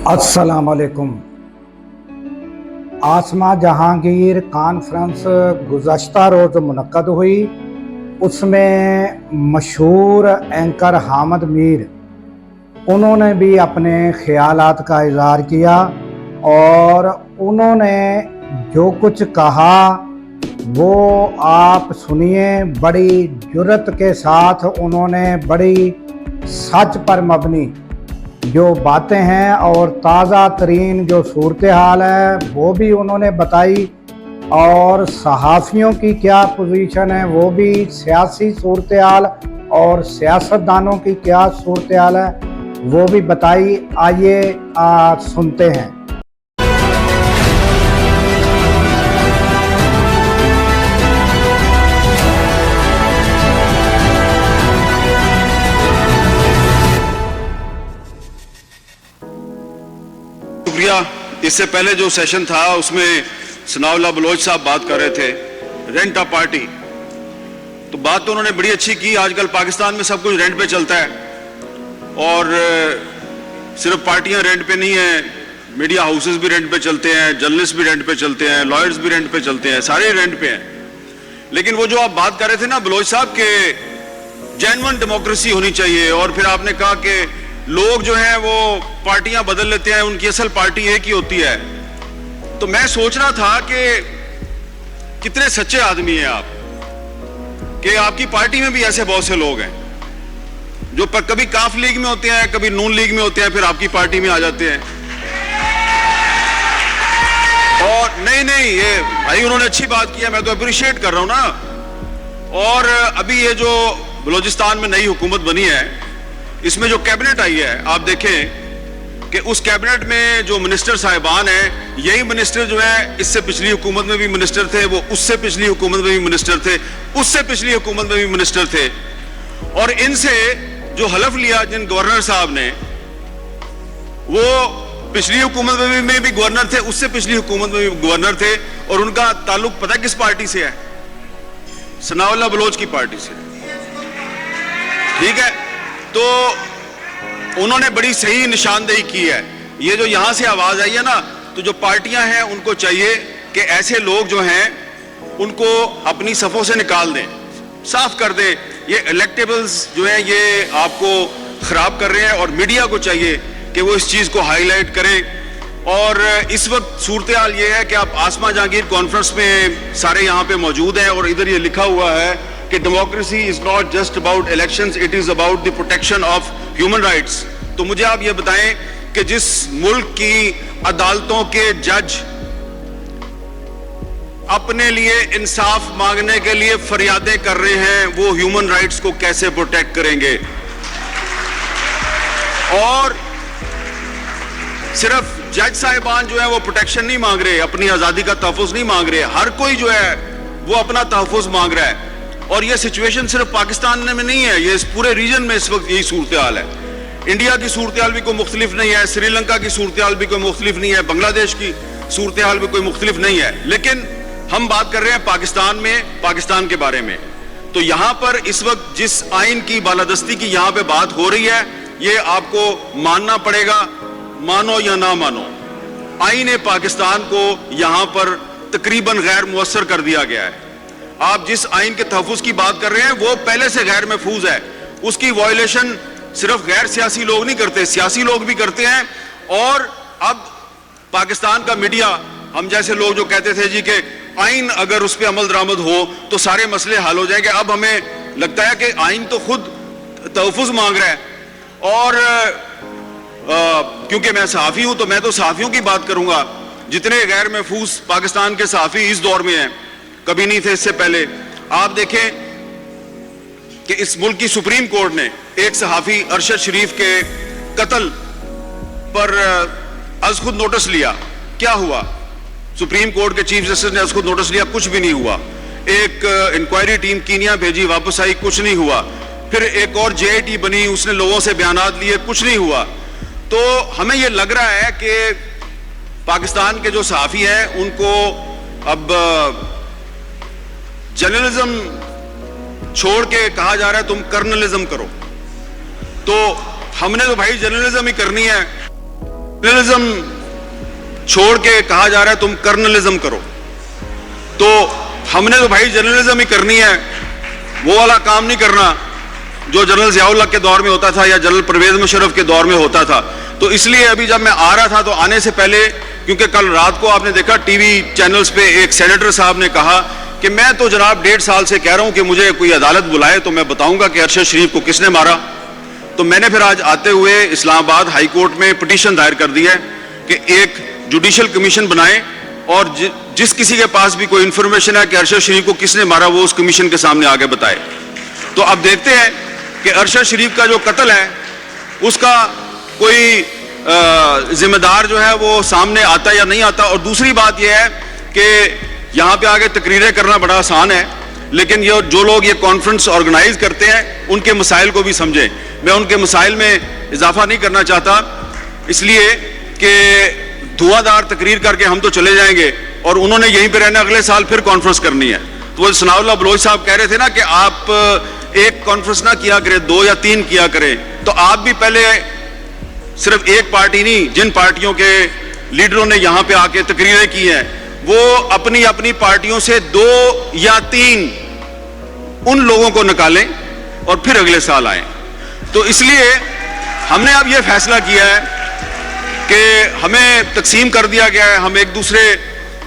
अस्सलाम वालेकुम। आसमा जहांगीर कॉन्फ्रेंस गुज़श्ता रोज़ मुनक़्क़द हुई। उसमें मशहूर एंकर हामिद मीर उन्होंने भी अपने ख़यालात का इज़हार किया और उन्होंने जो कुछ कहा वो आप सुनिए। बड़ी जुर्रत के साथ उन्होंने बड़ी सच पर मबनी जो बातें हैं और ताज़ा तरीन जो सूरत हाल है वो भी उन्होंने बताई, और सहाफ़ियों की क्या पोजीशन है वो भी, सियासी सूरत हाल और सियासतदानों की क्या सूरत हाल है वो भी बताई। आइए सुनते हैं। शुक्रिया। इससे पहले जो सेशन था उसमें सनाउल्लाह बलोच साहब बात कर रहे थे रेंट अ पार्टी, तो बात तो उन्होंने बड़ी अच्छी की। आजकल पाकिस्तान में सब कुछ रेंट पे चलता है और सिर्फ पार्टियां रेंट पे नहीं है, मीडिया हाउसेस भी रेंट पे चलते हैं, जर्नलिस्ट भी रेंट पे चलते हैं, लॉयर्स भी रेंट पे चलते हैं, सारे रेंट पे हैं। लेकिन वो जो आप बात कर रहे थे ना बलोच साहब के जेन्युइन डेमोक्रेसी होनी चाहिए, और फिर आपने कहा कि लोग जो हैं वो पार्टियां बदल लेते हैं, उनकी असल पार्टी एक ही होती है। तो मैं सोच रहा था कि कितने सच्चे आदमी हैं आप, कि आपकी पार्टी में भी ऐसे बहुत से लोग हैं जो कभी काफ लीग में होते हैं, कभी नून लीग में होते हैं, फिर आपकी पार्टी में आ जाते हैं। और नहीं ये भाई उन्होंने अच्छी बात की है, मैं तो अप्रिशिएट कर रहा हूं ना। और अभी ये जो बलूचिस्तान में नई हुकूमत बनी है, इसमें जो कैबिनेट आई है, आप देखें कि उस कैबिनेट में जो मिनिस्टर साहिबान हैं, यही मिनिस्टर जो है इससे पिछली हुकूमत में भी मिनिस्टर थे, वो उससे पिछली हुकूमत में भी मिनिस्टर थे, उससे पिछली हुकूमत में भी मिनिस्टर थे। और इनसे जो हलफ लिया जिन गवर्नर साहब ने, वो पिछली हुकूमत में भी गवर्नर थे, उससे पिछली हुकूमत में भी गवर्नर थे, और उनका ताल्लुक पता किस पार्टी से है? सनाउल्लाह बलोच की पार्टी से। ठीक है, तो उन्होंने बड़ी सही निशानदेही की है। ये जो यहां से आवाज आई है ना, तो जो पार्टियां हैं उनको चाहिए कि ऐसे लोग जो हैं उनको अपनी सफों से निकाल दें, साफ कर दें। ये इलेक्टेबल्स जो हैं ये आपको खराब कर रहे हैं, और मीडिया को चाहिए कि वो इस चीज को हाईलाइट करें। और इस वक्त सूरत हाल ये है कि आप आसमा जहांगीर कॉन्फ्रेंस में सारे यहां पे मौजूद हैं, और इधर ये लिखा हुआ है कि democracy is not just about elections, it is about the protection of human rights. तो मुझे आप ये बताएं कि जिस मुल्क की अदालतों के जज अपने लिए इंसाफ मांगने के लिए फरियादें कर रहे हैं, वो ह्यूमन राइट्स को कैसे प्रोटेक्ट करेंगे? और सिर्फ जज साहिबान जो है वो प्रोटेक्शन नहीं मांग रहे, अपनी आजादी का तहफ़्फ़ुज़ नहीं मांग रहे, हर कोई जो है वो अपना तहफ़्फ़ुज़ मांग रहा है। और ये सिचुएशन सिर्फ पाकिस्तान में नहीं है, ये इस पूरे रीजन में इस वक्त यही सूरत हाल है। इंडिया की सूरत हाल भी कोई मुख्तलिफ नहीं है, श्रीलंका की सूरत हाल भी कोई मुख्तलिफ नहीं है, बांग्लादेश की सूरत हाल भी कोई मुख्तलिफ नहीं है। लेकिन हम बात कर रहे हैं पाकिस्तान में, पाकिस्तान के बारे में। तो यहां पर इस वक्त जिस आइन की बालादस्ती की यहां पे बात हो रही है, ये आपको मानना पड़ेगा, मानो या ना मानो। आइन पाकिस्तान को यहां पर तकरीबन गैर मुअस्सर कर दिया गया है। आप जिस आइन के तहफ़्फ़ुज़ की बात कर रहे हैं वो पहले से गैर महफूज है, उसकी वायलेशन सिर्फ गैर सियासी लोग नहीं करते, सियासी लोग भी करते हैं। और अब पाकिस्तान का मीडिया, हम जैसे लोग जो कहते थे जी कि आइन अगर उस पर अमल दरामद हो तो सारे मसले हल हो जाएंगे, अब हमें लगता है कि आइन तो खुद तहफ़्फ़ुज़ मांग रहा है। और क्योंकि मैं सहाफ़ी हूं तो मैं तो सहाफ़ियों की बात करूंगा। जितने गैर महफूज पाकिस्तान के सहाफ़ी इस दौर में हैं, कभी नहीं थे इससे पहले। आप देखें कि इस मुल्क की सुप्रीम कोर्ट ने एक सहाफ़ी अरशद शरीफ के कत्ल पर अज़ खुद नोटिस लिया। क्या हुआ? सुप्रीम कोर्ट के चीफ जस्टिस ने अज़ खुद नोटिस लिया, कुछ भी नहीं हुआ। एक इंक्वायरी टीम कीनिया भेजी, वापस आई, कुछ नहीं हुआ। फिर एक और JIT बनी, उसने लोगों से बयानात लिए, कुछ नहीं हुआ। तो हमें यह लग रहा है कि पाकिस्तान के जो सहाफ़ी हैं उनको अब जर्नलिज्म छोड़ के कहा जा रहा है तुम कर्नलिज्म करो। तो हमने तो भाई जर्नलिज्म ही करनी है। जर्नलिज्म छोड़ के कहा जा रहा है तुम कर्नलिज्म करो, तो हमने तो भाई जर्नलिज्म ही करनी है, वो वाला काम नहीं करना जो जनरल ज़ियाउल हक के दौर में होता था या जनरल परवेज मुशर्रफ के दौर में होता था। तो इसलिए अभी जब मैं आ रहा था तो आने से पहले, क्योंकि कल रात को आपने देखा टीवी चैनल्स पे एक सेनेटर साहब ने कहा कि मैं तो जनाब 1.5 साल से कह रहा हूं कि मुझे कोई अदालत बुलाए तो मैं बताऊंगा कि अरशद शरीफ को किसने मारा। तो मैंने फिर आज आते हुए इस्लामाबाद हाई कोर्ट में पिटीशन दायर कर दी है कि एक जुडिशल कमीशन बनाएं और जिस किसी के पास भी कोई इंफॉर्मेशन है कि अरशद शरीफ को किसने मारा वो उस कमीशन के सामने आगे बताए। तो अब देखते हैं कि अरशद शरीफ का जो कत्ल है उसका कोई जिम्मेदार जो है वो सामने आता या नहीं आता। और दूसरी बात यह है कि यहाँ पे आगे तकरीरें करना बड़ा आसान है, लेकिन ये जो लोग ये कॉन्फ्रेंस ऑर्गेनाइज करते हैं उनके मसाइल को भी समझें। मैं उनके मसाइल में इजाफा नहीं करना चाहता, इसलिए कि धुआंधार तकरीर करके हम तो चले जाएंगे और उन्होंने यहीं पे रहना, अगले साल फिर कॉन्फ्रेंस करनी है। तो वो सनाउल्लाह बलोच साहब कह रहे थे ना कि आप एक कॉन्फ्रेंस ना किया करें, 2 या 3 किया करें। तो आप भी पहले सिर्फ एक पार्टी नहीं, जिन पार्टियों के लीडरों ने यहाँ पे आके तकरीरें की हैं वो अपनी अपनी पार्टियों से 2 या 3 उन लोगों को निकालें और फिर अगले साल आए। तो इसलिए हमने अब यह फैसला किया है कि हमें तकसीम कर दिया गया है, हम एक दूसरे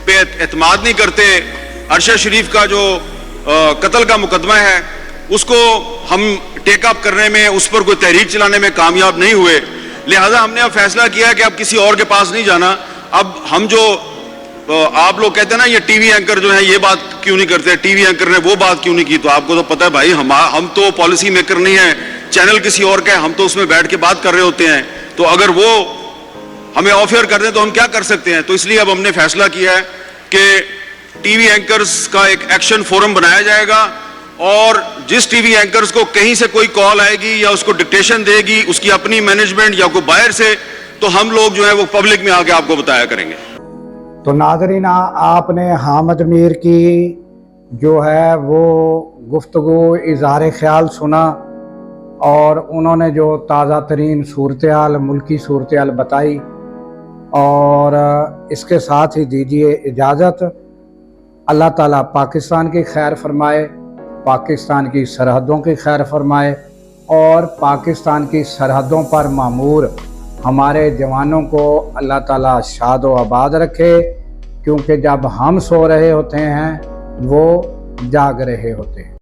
पे एतमाद नहीं करते। अरशद शरीफ का जो कत्ल का मुकदमा है उसको हम टेक अप करने में, उस पर कोई तहरीक चलाने में कामयाब नहीं हुए, लिहाजा हमने अब फैसला किया है कि अब किसी और के पास नहीं जाना। अब हम जो आप लोग कहते हैं ना ये टीवी एंकर जो है ये बात क्यों नहीं करते, टीवी एंकर ने वो बात क्यों नहीं की, तो आपको तो पता है भाई हम तो पॉलिसी मेकर नहीं है, चैनल किसी और का है, हम तो उसमें बैठ के बात कर रहे होते हैं। तो अगर वो हमें ऑफर कर दें तो हम क्या कर सकते हैं। तो इसलिए अब हमने फैसला किया है कि टीवी एंकर्स का एक एक्शन फोरम बनाया जाएगा और जिस टीवी एंकर्स को कहीं से कोई कॉल आएगी या उसको डिक्टेशन देगी उसकी अपनी मैनेजमेंट या कोई बाहर से, तो हम लोग जो है वो पब्लिक में आके आपको बताया करेंगे। तो नाज़रीन, आपने हामिद मीर की जो है वो गुफ्तगू इज़हार ख्याल सुना और उन्होंने जो ताज़ा तरीन सूरत हाल, मुल्की सूरत हाल बताई, और इसके साथ ही दीजिए इजाज़त। अल्लाह ताला पाकिस्तान की खैर फरमाए, पाकिस्तान की सरहदों की खैर फरमाए और पाकिस्तान की सरहदों पर मामूर हमारे जवानों को अल्लाह ताला शाद व आबाद रखे, क्योंकि जब हम सो रहे होते हैं वो जाग रहे होते हैं।